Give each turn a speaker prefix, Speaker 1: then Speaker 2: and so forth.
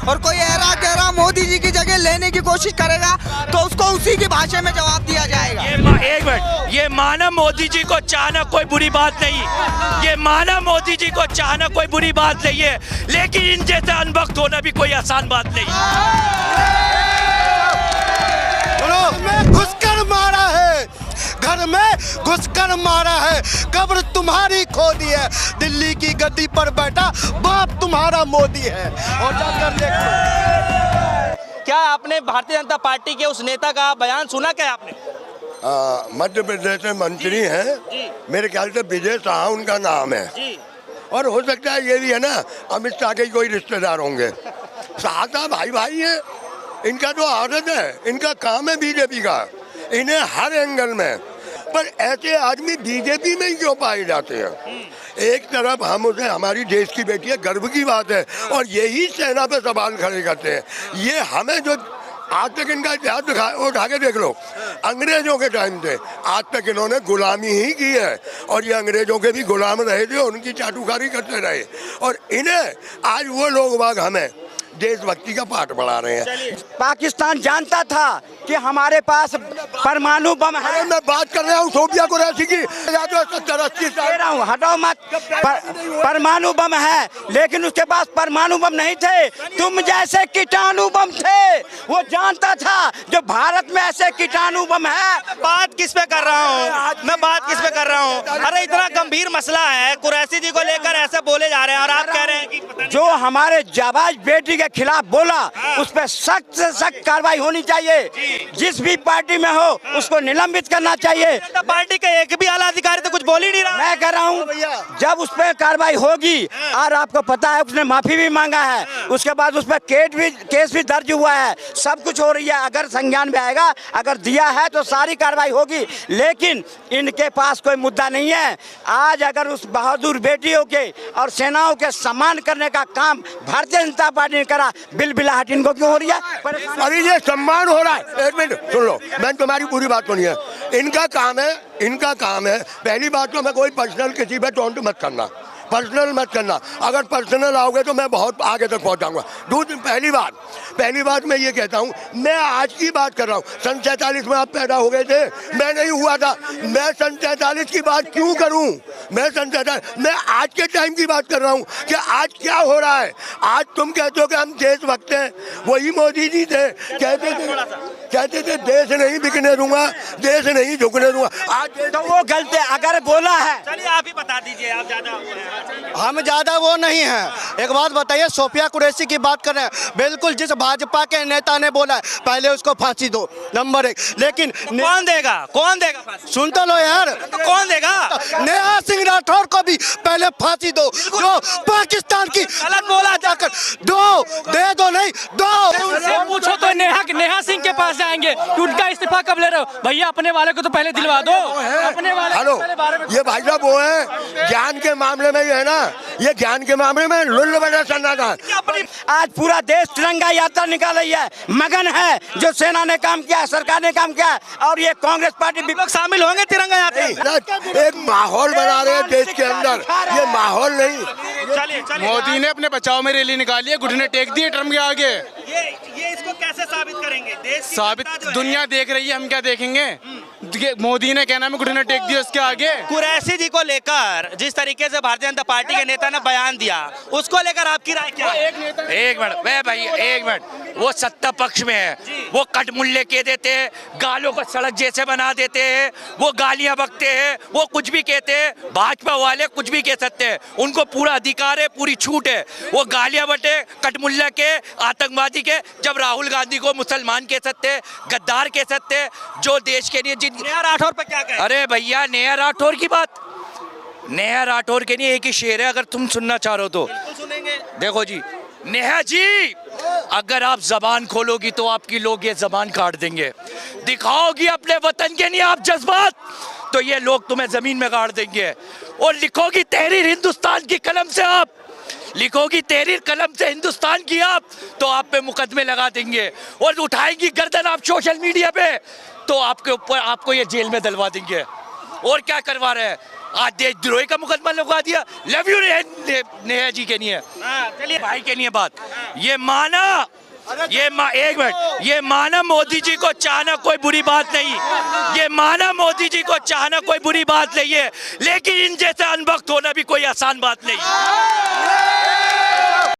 Speaker 1: और कोई ऐरा गहरा मोदी जी की जगह लेने की कोशिश करेगा तो उसको उसी की भाषा में जवाब दिया जाएगा।
Speaker 2: एक मिनट, ये माना मोदी जी को चाहना कोई बुरी बात नहीं, ये माना मोदी जी को चाहना कोई बुरी बात नहीं है, लेकिन इन जैसा अनबख्त होना भी कोई आसान बात नहीं।
Speaker 3: घुसकर मारा है, घर में घुसकर मारा है, कब्र तुम्हारी खोदी है, दिल्ली की गद्दी पर बैठा बाप तुम्हारा मोदी है। और जाकर देखो।
Speaker 4: क्या आपने भारतीय जनता पार्टी के उस नेता का बयान सुना? क्या आपने?
Speaker 5: मध्य प्रदेश में मंत्री हैं, मेरे ख्याल से विजय शाह उनका नाम है
Speaker 4: जी।
Speaker 5: और हो सकता है ये भी है ना अमित शाह के कोई रिश्तेदार होंगे। शाह साहब भाई भाई है, इनका तो आदत है, इनका काम है बीजेपी का, इन्हें हर एंगल में। पर ऐसे आदमी बीजेपी में ही क्यों पाए जाते हैं? एक तरफ हम उसे हमारी देश की बेटी है, गर्व की बात है, और यही सेना पे सवाल खड़े करते हैं। ये हमें जो आज तक इनका इतिहास उठा के देख लो, अंग्रेजों के टाइम से आज तक इन्होंने गुलामी ही की है, और ये अंग्रेजों के भी गुलाम रहे थे, उनकी चाटुकारी करते रहे, और इन्हें आज वो लोग बाग हमें देशभक्ति का पाठ पढ़ा रहे हैं।
Speaker 6: पाकिस्तान जानता था कि हमारे पास परमाणु बम है।
Speaker 5: मैं बात कर रहा हूँ सोफिया कुरैशी की,
Speaker 6: हटाओ मत। परमाणु बम है, लेकिन उसके पास परमाणु बम नहीं थे, तुम जैसे कीटाणु बम थे। वो जानता था जो भारत में ऐसे कीटाणु बम है।
Speaker 4: बात किस पे कर रहा हूँ मैं, बात किस पे कर रहा हूँ? अरे इतना गंभीर मसला है, कुरैशी जी को लेकर ऐसे बोले जा रहे हैं और आप कह रहे हैं कि
Speaker 6: जो हमारे जाबाज बेटी के खिलाफ बोला उस पर सख्त से सख्त कार्रवाई होनी चाहिए। जिस भी पार्टी में हो उसको निलंबित करना चाहिए।
Speaker 4: पार्टी के एक भी आला अधिकारी तो कुछ बोल ही नहीं रहा।
Speaker 6: मैं कह रहा हूँ जब उस पर कार्रवाई होगी, और आपको पता है उसने माफी भी मांगा है, उसके बाद उस पर केस भी दर्ज हुआ है, सब कुछ हो रही है। अगर संज्ञान में आएगा, अगर दिया है तो सारी कार्रवाई होगी, लेकिन इनके पास कोई मुद्दा नहीं है। आज अगर उस बहादुर बेटियों के और सेनाओं के सम्मान करने का काम भारतीय जनता पार्टी ने करा, बिलबिलाहट इनको क्यों हो रही है?
Speaker 5: अरे ये सम्मान हो रहा है। एक मिनट सुन लो, मैंने तुम्हारी पूरी बात सुनी है। इनका काम है, इनका काम है, पहली बात तो मैं कोई पर्सनल किसी पे टोंट मत करना, पर्सनल मत करना। अगर पर्सनल आओगे तो मैं बहुत आगे तक पहुंचाऊंगा। पहली बात मैं ये कहता हूँ, मैं आज की बात कर रहा हूँ। सन 47 में आप पैदा हो गए थे, मैं नहीं हुआ था। मैं सन 47 की बात क्यों करूँ? मैं आज के टाइम की बात कर रहा हूँ कि आज क्या हो रहा है। आज तुम कहते हो कि हम देशभक्त हैं, वही मोदी जी थे, कहते थे देश नहीं बिकने दूंगा, देश नहीं झुकने दूंगा। आज
Speaker 6: तो वो गलत है अगर बोला है।
Speaker 4: चलिए आप ही बता दीजिए, आप ज्यादा
Speaker 3: हम ज्यादा वो नहीं है। एक बात बताइए, सोफिया कुरैशी की बात कर रहे हैं, बिल्कुल जिस भाजपा के नेता ने बोला है पहले उसको फांसी दो, नंबर 1। लेकिन
Speaker 4: कौन देगा फांसी?
Speaker 3: सुन तो लो यार,
Speaker 4: तो कौन देगा?
Speaker 3: नेहा सिंह राठौर को भी पहले फांसी दो, जो पाकिस्तान की
Speaker 4: गलत बोला जाकर
Speaker 3: दे दो नहीं दो।
Speaker 7: उनसे पूछो तो नेहा सिंह के पास जाएंगे कि उनका इस्तीफा कब ले रहे हो? भैया अपने वाले को तो पहले दिलवा दो, अपने वाले।
Speaker 5: हेलो, ये भाई साहब वो है ज्ञान के मामले में, ये है ना, ये ज्ञान के मामले में लुल्ल बना सन्नाटा।
Speaker 6: आज पूरा देश तिरंगा यात्रा निकाल रही है, मगन है जो सेना ने काम किया, सरकार ने काम किया, और ये कांग्रेस पार्टी भी लोग
Speaker 4: शामिल होंगे तिरंगा यात्रा।
Speaker 5: एक माहौल बना रहे हैं देश के अंदर, ये माहौल नहीं।
Speaker 4: चलिए
Speaker 8: मोदी ने अपने बचाव में रैली निकाली है, घुटने टेक दिए ट्रम्प के आगे।
Speaker 4: ये इसको कैसे साबित करेंगे? देश की
Speaker 8: साबित दुनिया देख रही है, हम क्या देखेंगे? मोदी ने क्या नाम है घुटने टेक दिए उसके आगे।
Speaker 4: कुरैशी जी को लेकर जिस तरीके से भारतीय जनता पार्टी के नेता ने बयान दिया, उसको लेकर आपकी राय क्या है?
Speaker 2: एक मिनट, वो सत्ता पक्ष में है, वो कटमुल्ले कह देते हैं, गालों को सड़क जैसे बना देते हैं, वो गालियां बकते हैं, वो कुछ भी कहते हैं। भाजपा वाले कुछ भी कह सकते हैं, उनको पूरा अधिकार है, पूरी छूट है। वो गालियां बटे कटमुल्ला के, आतंकवादी के, जब राहुल गांधी को मुसलमान कह सकते हैं, गद्दार कह सकते हैं, जो देश के लिए
Speaker 4: नेहा राठौर पे क्या कहें?
Speaker 2: अरे भैया, नेहा राठौर की बात, नेहा राठौर के लिए एक ही शेर है, अगर तुम सुनना चाह रहे हो तो
Speaker 4: सुनेंगे।
Speaker 2: देखो जी, नेहा जी, अगर आप जबान खोलोगी तो आपकी लोग ये जबान काट देंगे। दिखाओगी अपने वतन के लिए आप जज्बात, तो ये लोग तुम्हें जमीन में गाड़ देंगे। और लिखोगी तहरीर हिंदुस्तान की कलम से, आप लिखोगी तहरीर कलम से हिंदुस्तान की, आप तो आप पे मुकदमे लगा देंगे। और उठाएंगी गर्दन आप सोशल मीडिया पे, तो आपके ऊपर आपको ये जेल में डलवा देंगे। और क्या करवा रहे हैं? आज देशद्रोही का मुकदमा लगवा दिया। लव यू नेहा जी के लिए,
Speaker 4: चलिए
Speaker 2: भाई के लिए बात। ये माना एक मिनट, ये माना मोदी जी को चाहना कोई बुरी बात नहीं, ये माना मोदी जी को चाहना कोई बुरी बात नहीं है, लेकिन इन जैसे अनबख्त होना भी कोई आसान बात नहीं।